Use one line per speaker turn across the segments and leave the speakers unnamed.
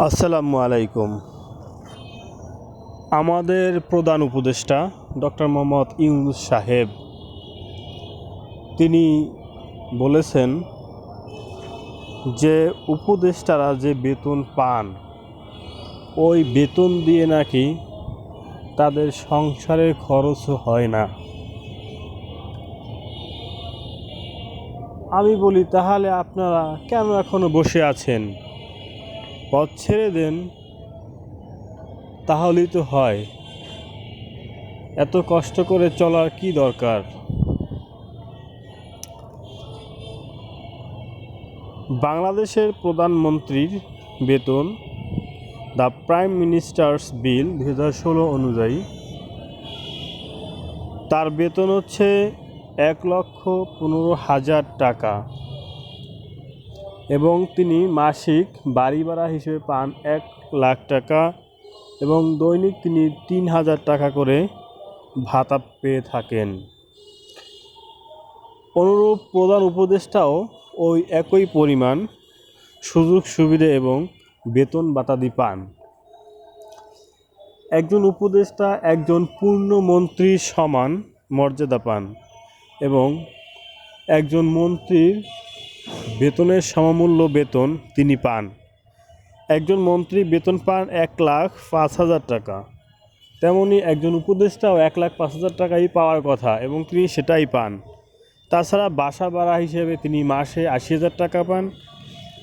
আসসালামু আলাইকুম। আমাদের প্রধান উপদেষ্টা ডক্টর মোহাম্মদ ইউনূস সাহেব তিনি বলেছেন যে উপদেষ্টারা যে বেতন পান ওই বেতন দিয়ে নাকি তাদের সংসারের খরচও হয় না। আমি বলি, তাহলে আপনারা কেন এখনো বসে আছেন? পথ ছেড়ে দেন, তাহলেই তো হয়। এত কষ্ট করে চলার কি দরকার? বাংলাদেশের প্রধানমন্ত্রীর বেতন দ্য প্রাইম মিনিস্টার্স বিল 2016 অনুযায়ী তার বেতন হচ্ছে 1,15,000 টাকা এবং তিনি মাসিক বাড়ি ভাড়া হিসেবে পান 1 লাখ টাকা এবং দৈনিক তিনি 3,000 টাকা করে ভাতা পেয়ে থাকেন। অনুরূপ প্রধান উপদেষ্টাও ওই একই পরিমাণ সুযোগ সুবিধা এবং বেতন ভাতাদি পান। একজন উপদেষ্টা একজন পূর্ণমন্ত্রীর সমান মর্যাদা পান এবং একজন মন্ত্রীর বেতনের সমমূল্য বেতন তিনি পান। একজন মন্ত্রী বেতন পান 1,05,000 টাকা, তেমনি একজন উপদেষ্টাও 1,05,000 টাকাই পাওয়ার কথা এবং তিনি সেটাই পান। তাছাড়া বাসা ভাড়া হিসেবে তিনি মাসে 80,000 টাকা পান।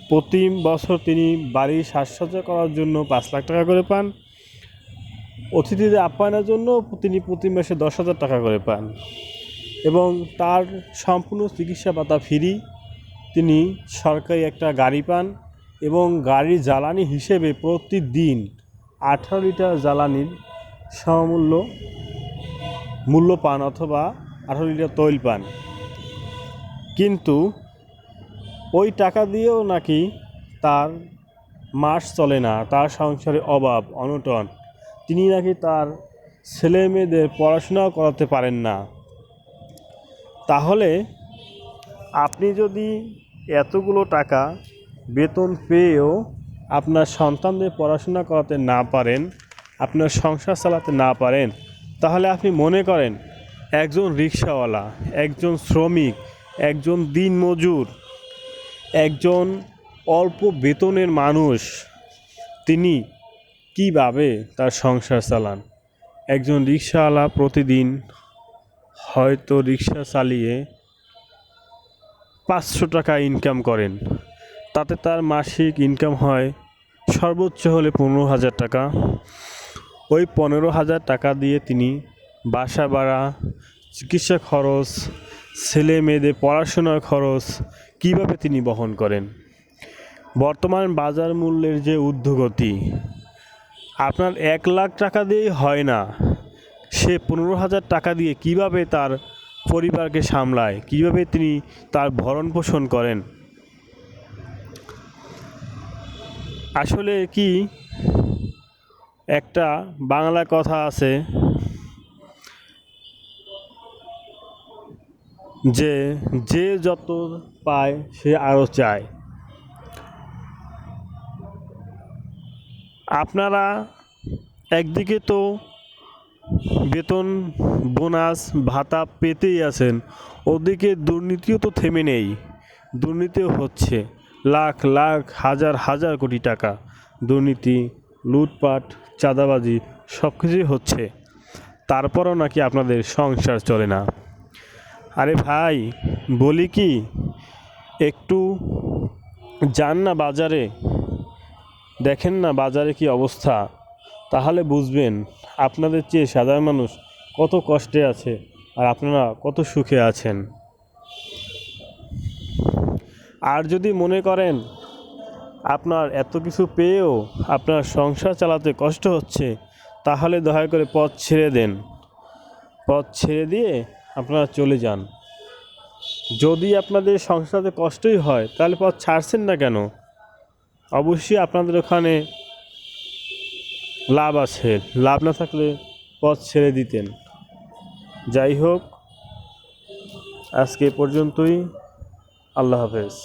প্রতি বছর তিনি বাড়ির সাজসজ্জা করার জন্য 5 লাখ টাকা করে পান। অতিথিদের আপ্যায়নের জন্য তিনি প্রতি মাসে 10,000 টাকা করে পান এবং তার সম্পূর্ণ চিকিৎসা ভাতা ফ্রি। তিনি সরকারি একটা গাড়ি পান এবং গাড়ির জ্বালানি হিসেবে প্রতিদিন 18 লিটার জ্বালানির মূল্য পান অথবা 18 লিটার তৈল পান। কিন্তু ওই টাকা দিয়েও নাকি তার মাস চলে না, তার সংসারে অভাব অনটন। তিনি নাকি তার ছেলে মেয়েদের পড়াশোনাও করাতে পারেন না। তাহলে আপনি যদি এতগুলো টাকা বেতন পেয়েও আপনার সন্তানদের পড়াশোনা করাতে না পারেন, আপনার সংসার চালাতে না পারেন, তাহলে আপনি মনে করেন একজন রিকশাওয়ালা, একজন শ্রমিক, একজন দিনমজুর, একজন অল্প বেতনের মানুষ তিনি কিভাবে তার সংসার চালান? একজন রিকশাওয়ালা প্রতিদিন হয়তো রিকশা চালিয়ে 500 টাকা ইনকাম করেন, তাতে তার মাসিক ইনকাম হয় সর্বোচ্চ হলে 15,000 টাকা। ওই 15,000 টাকা দিয়ে তিনি বাসা ভাড়া, চিকিৎসা খরচ, ছেলে মেয়েদের পড়াশোনার খরচ কিভাবে তিনি বহন করেন? বর্তমান বাজার মূল্যের যে ঊর্ধ্বগতি, আপনার 1 লাখ টাকা দিয়েই হয় না। সে 15,000 টাকা দিয়ে কিভাবে তার পরিবারকে সামলায়, কিভাবে তিনি তার ভরণ পোষণ করেন? আসলে কি, একটা বাংলা কথা আছে যে যে যত পায় সে আরও চায়। আপনারা একদিকে তো বেতন, বোনাস, ভাতা পেতেই আছেন, ওদিকে দুর্নীতিও তো থেমে নেই। দুর্নীতিও হচ্ছে, লাখ লাখ হাজার হাজার কোটি টাকা দুর্নীতি, লুটপাট, চাঁদাবাজি সব কিছুই হচ্ছে। তারপরও নাকি আপনাদের সংসার চলে না। আরে ভাই, বলি কি, একটু যান না বাজারে, দেখেন না বাজারে কি অবস্থা, তাহলে বুঝবেন আপনাদের চেয়ে সাধারণ মানুষ কত কষ্টে আছে আর আপনারা কত সুখে আছেন। আর যদি মনে করেন আপনার এত কিছু পেয়েও আপনার সংসার চালাতে কষ্ট হচ্ছে, তাহলে দয়া করে পথ ছেড়ে দেন। পথ ছেড়ে দিয়ে আপনারা চলে যান। যদি আপনাদের সংসারে কষ্টই হয় তাহলে পথ ছাড়ছেন না কেন? অবশ্যই আপনাদের ওখানে লাভ আছে, লাভ না থাকলে পথ ছেড়ে দিতেন। যাই হোক, আজকে পর্যন্তই। আল্লাহ হাফেজ।